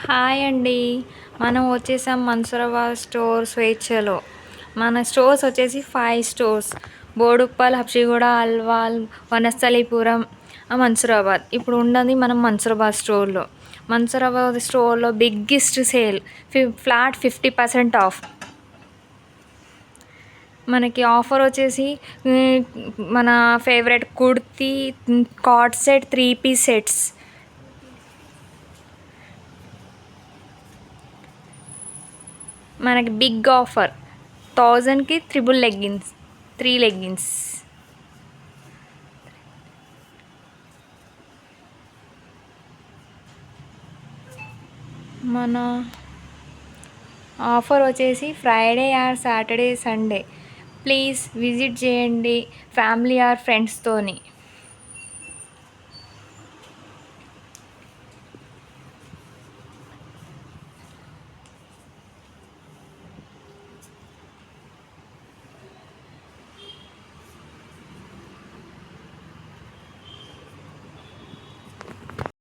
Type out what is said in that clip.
Hi అండి. మనం వచ్చేసాం మన్సూరాబాద్ స్టోర్ స్వేచ్ఛలో. మన స్టోర్స్ వచ్చేసి 5 స్టోర్స్. బోడుప్పల్, హబ్షిగూడ, అల్వాల్, వనస్థలీపురం, మన్సూరాబాద్. ఇప్పుడు ఉన్నది మనం మన్సూరాబాద్ స్టోర్లో. మన్సూరాబాద్ స్టోర్లో బిగ్గెస్ట్ సేల్, ఫ్లాట్ 50% ఆఫ్. మనకి ఆఫర్ వచ్చేసి మన favourite kurti, cord set, 3 piece sets. మనకి బిగ్ ఆఫర్ 1000కి త్రిబుల్ లెగ్గిన్స్, 3 లెగ్గిన్స్. మన ఆఫర్ వచ్చేసి Friday or Saturday Sunday. Please visit చేయండి ఫ్యామిలీ ఆర్ ఫ్రెండ్స్తోని.